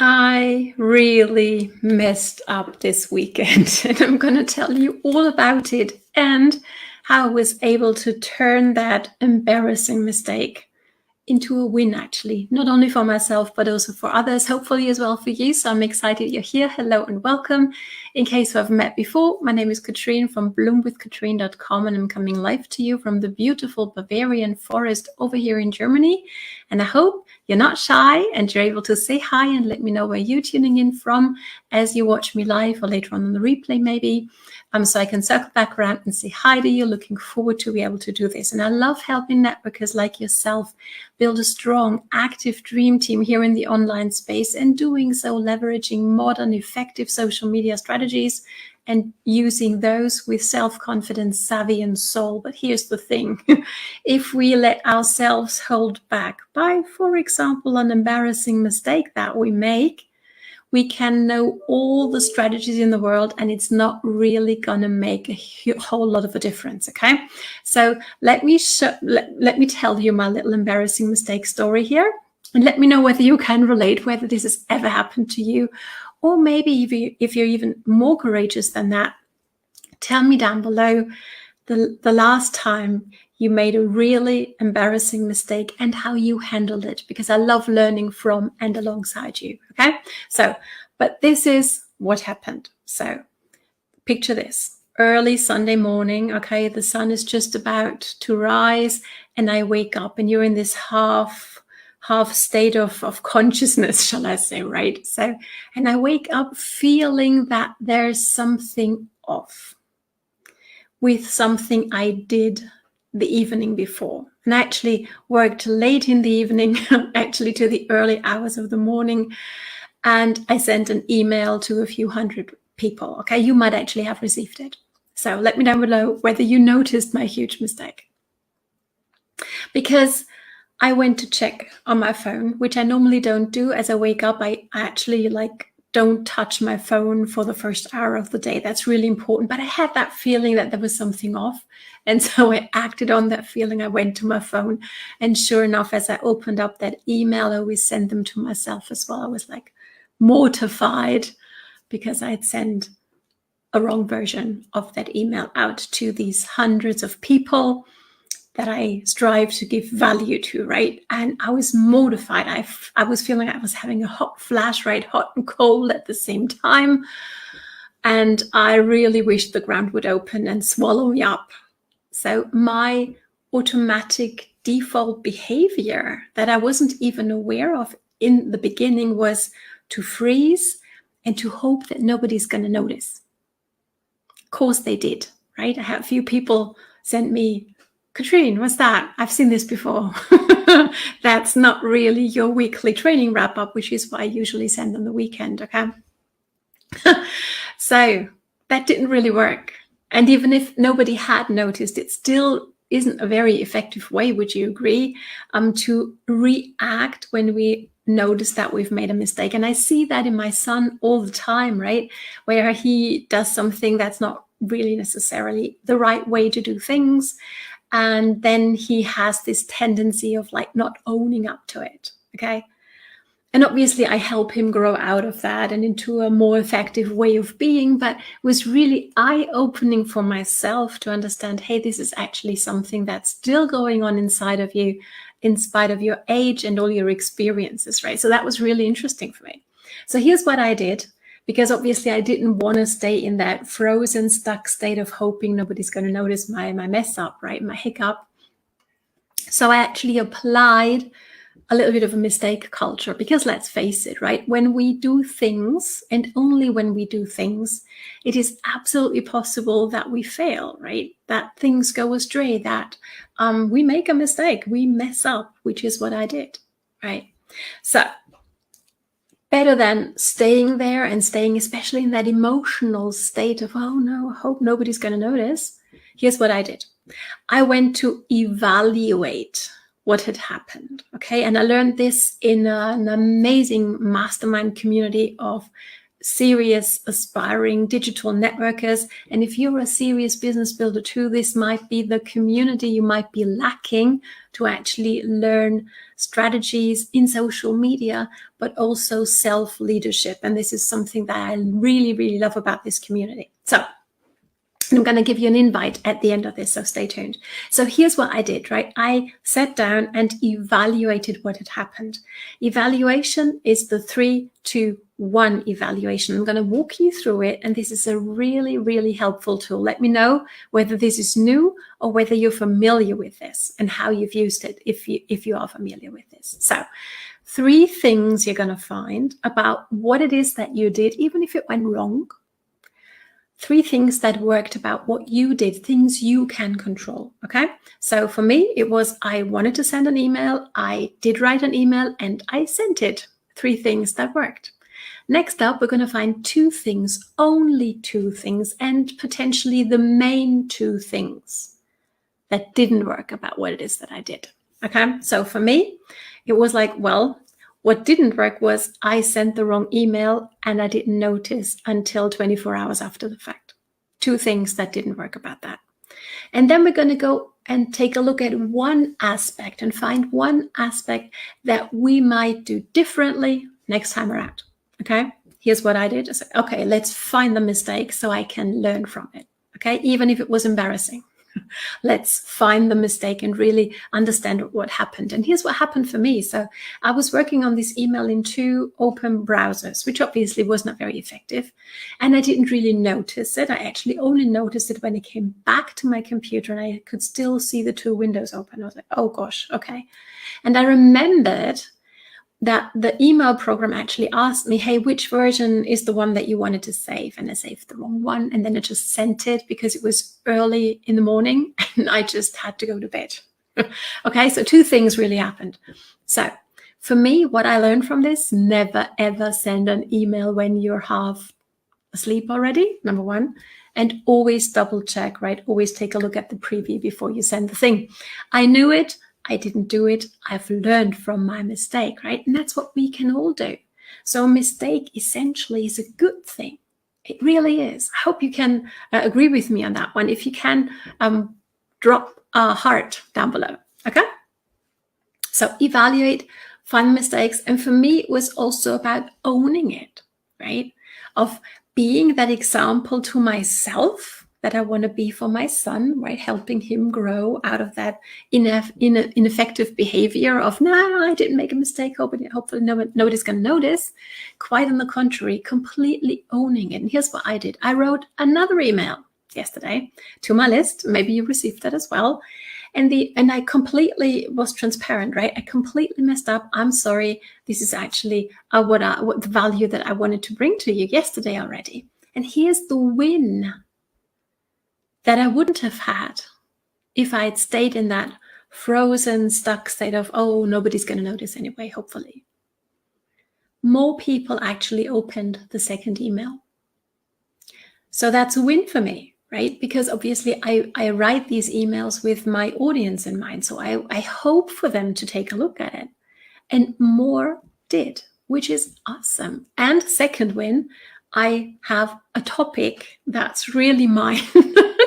I really messed up this weekend, and I'm going to tell you all about it and how I was able to turn that embarrassing mistake into a win, actually, not only for myself, but also for others, hopefully as well for you. So I'm excited you're here. Hello and welcome. In case you haven't met before, my name is Katrin from bloomwithkatrin.com, and I'm coming live to you from the beautiful Bavarian forest over here in Germany. And I hope you're not shy and you're able to say hi and let me know where you're tuning in from as you watch me live or later on the replay maybe. So I can circle back around and say hi to you. Looking forward to be able to do this. And I love helping networkers like yourself build a strong, active dream team here in the online space, and doing so leveraging modern, effective social media strategies and using those with self-confidence, savvy, and soul. But here's the thing. If we let ourselves hold back by, for example, an embarrassing mistake that we make, we can know all the strategies in the world and it's not really going to make a whole lot of a difference. Okay, so let me tell you my little embarrassing mistake story here, and let me know whether you can relate, whether this has ever happened to you, or maybe if you're even more courageous than that, tell me down below the last time you made a really embarrassing mistake and how you handled it, because I love learning from and alongside you. Okay, so, but this is what happened. So picture this: early Sunday morning. Okay, the sun is just about to rise and I wake up, and you're in this half state of consciousness, shall I say, right? So, and I wake up feeling that there's something off with something I did the evening before. And I actually worked late in the evening, actually to the early hours of the morning. And I sent an email to a few hundred people. Okay, you might actually have received it. So let me know below whether you noticed my huge mistake. Because I went to check on my phone, which I normally don't do. As I wake up, I actually don't touch my phone for the first hour of the day. That's really important. But I had that feeling that there was something off. And so I acted on that feeling. I went to my phone. And sure enough, as I opened up that email, I always send them to myself as well. I was mortified because I had sent a wrong version of that email out to these hundreds of people that I strive to give value to, right? And I was mortified. I was feeling I was having a hot flash, right? Hot and cold at the same time. And I really wished the ground would open and swallow me up. So my automatic default behavior that I wasn't even aware of in the beginning was to freeze and to hope that nobody's going to notice. Of course they did, right? I had a few people send me, Katrin, what's that? I've seen this before. That's not really your weekly training wrap-up, which is what I usually send on the weekend, okay? So that didn't really work. And even if nobody had noticed, it still isn't a very effective way, would you agree, to react when we notice that we've made a mistake. And I see that in my son all the time, right? Where he does something that's not really necessarily the right way to do things. And then he has this tendency of not owning up to it, okay? And obviously I help him grow out of that and into a more effective way of being, but it was really eye-opening for myself to understand, hey, this is actually something that's still going on inside of you, in spite of your age and all your experiences, right? So that was really interesting for me. So here's what I did, because obviously I didn't want to stay in that frozen, stuck state of hoping nobody's going to notice my mess up, right? My hiccup. So I actually applied a little bit of a mistake culture, because let's face it, right? When we do things, and only when we do things, it is absolutely possible that we fail, right? That things go astray, that we make a mistake, we mess up, which is what I did, right? So better than staying there and staying especially in that emotional state of, oh no, I hope nobody's going to notice. Here's what I did. I went to evaluate what had happened, okay? And I learned this in an amazing mastermind community of serious aspiring digital networkers. And if you're a serious business builder too, this might be the community you might be lacking to actually learn strategies in social media, but also self-leadership. And this is something that I really, really love about this community. So I'm going to give you an invite at the end of this, so stay tuned. So here's what I did, right? I sat down and evaluated what had happened. Evaluation is the 3, 2, 1 evaluation. I'm going to walk you through it, and this is a really, really helpful tool. Let me know whether this is new or whether you're familiar with this and how you've used it if you are familiar with this. So 3 things you're going to find about what it is that you did, even if it went wrong. 3 things that worked about what you did, things you can control, okay? So for me, it was I wanted to send an email, I did write an email, and I sent it. 3 things that worked. Next up, we're going to find 2 things, only 2 things, and potentially the main 2 things that didn't work about what it is that I did, okay? So for me, it was like, well, what didn't work was I sent the wrong email and I didn't notice until 24 hours after the fact. 2 things that didn't work about that. And then we're going to go and take a look at one aspect and find one aspect that we might do differently next time around. Okay, here's what I did. I said, okay, let's find the mistake so I can learn from it. Okay, even if it was embarrassing. Let's find the mistake and really understand what happened. And here's what happened for me. So I was working on this email in 2 open browsers, which obviously was not very effective. And I didn't really notice it. I actually only noticed it when I came back to my computer and I could still see the 2 windows open. I was like, oh gosh, okay. And I remembered that the email program actually asked me, hey, which version is the one that you wanted to save? And I saved the wrong one. And then I just sent it because it was early in the morning and I just had to go to bed. Okay, so 2 things really happened. So for me, what I learned from this, never ever send an email when you're half asleep already, number 1. And always double check, right? Always take a look at the preview before you send the thing. I knew it. I didn't do it. I've learned from my mistake, right? And that's what we can all do. So a mistake essentially is a good thing. It really is. I hope you can agree with me on that one. If you can, drop a heart down below, okay? So evaluate, find mistakes. And for me, it was also about owning it, right? Of being that example to myself that I want to be for my son, right? Helping him grow out of that ineffective behavior of, no, I didn't make a mistake. Hopefully nobody's going to notice. Quite on the contrary, completely owning it. And here's what I did. I wrote another email yesterday to my list. Maybe you received that as well. And I completely was transparent, right? I completely messed up. I'm sorry. This is actually what the value that I wanted to bring to you yesterday already. And here's the win that I wouldn't have had if I had stayed in that frozen, stuck state of, oh, nobody's going to notice anyway, hopefully. More people actually opened the second email. So that's a win for me, right? Because obviously I write these emails with my audience in mind. So I hope for them to take a look at it. And more did, which is awesome. And second win, I have a topic that's really mine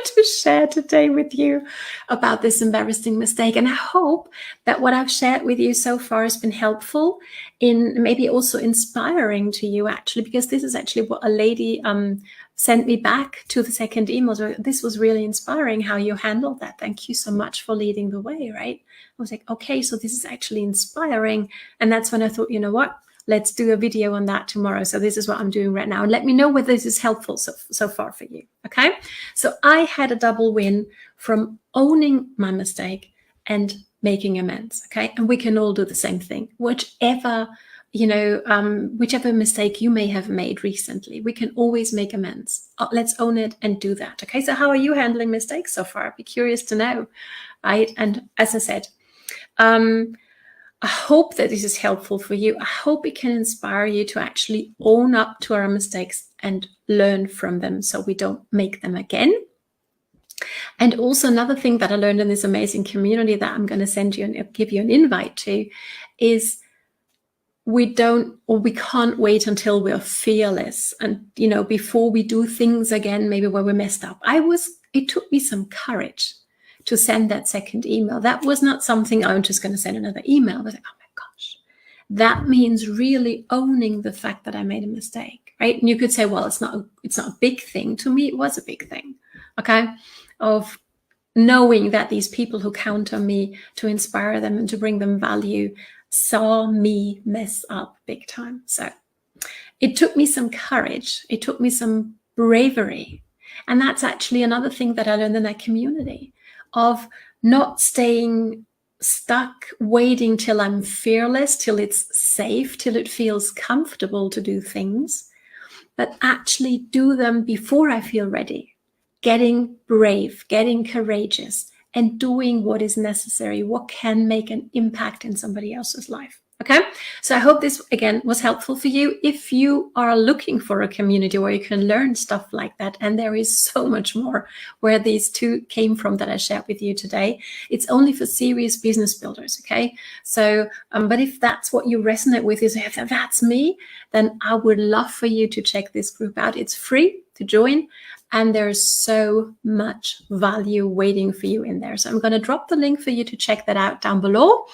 to share today with you about this embarrassing mistake. And I hope that what I've shared with you so far has been helpful in maybe also inspiring to you, actually, because this is actually what a lady sent me back to the second email. So this was really inspiring how you handled that. Thank you so much for leading the way, right? I was like, okay, so this is actually inspiring. And that's when I thought, you know what? Let's do a video on that tomorrow. So this is what I'm doing right now. And let me know whether this is helpful so far for you. Okay. So I had a double win from owning my mistake and making amends. Okay. And we can all do the same thing. Whichever mistake you may have made recently, we can always make amends. Let's own it and do that. Okay. So how are you handling mistakes so far? I'd be curious to know. Right. And as I said, I hope that this is helpful for you. I hope it can inspire you to actually own up to our mistakes and learn from them so we don't make them again. And also another thing that I learned in this amazing community that I'm going to send you and give you an invite to is we don't, or we can't wait until we're fearless and, you know, before we do things again, maybe where we messed up. It took me some courage to send that second email. That was not something I'm just going to send another email. I was like, oh my gosh, that means really owning the fact that I made a mistake, right? And you could say, well, it's not a big thing. To me, it was a big thing, okay? Of knowing that these people who count on me to inspire them and to bring them value saw me mess up big time. So it took me some courage. It took me some bravery. And that's actually another thing that I learned in that community, of not staying stuck, waiting till I'm fearless, till it's safe, till it feels comfortable to do things, but actually do them before I feel ready. Getting brave, getting courageous, and doing what is necessary, what can make an impact in somebody else's life. Okay, so I hope this again was helpful for you. If you are looking for a community where you can learn stuff like that, and there is so much more where these two came from that I shared with you today, it's only for serious business builders. Okay, so but if that's what you resonate with, is if that's me, then I would love for you to check this group out. It's free to join, and there's so much value waiting for you in there. So I'm going to drop the link for you to check that out down below.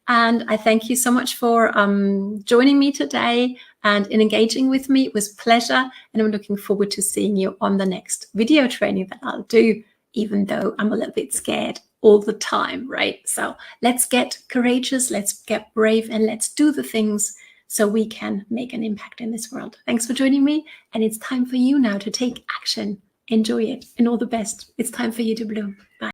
And I thank you so much for joining me today and in engaging with me. It was a pleasure. And I'm looking forward to seeing you on the next video training that I'll do, even though I'm a little bit scared all the time, right? So let's get courageous, let's get brave, and let's do the things so we can make an impact in this world. Thanks for joining me. And it's time for you now to take action. Enjoy it, and all the best. It's time for you to bloom. Bye.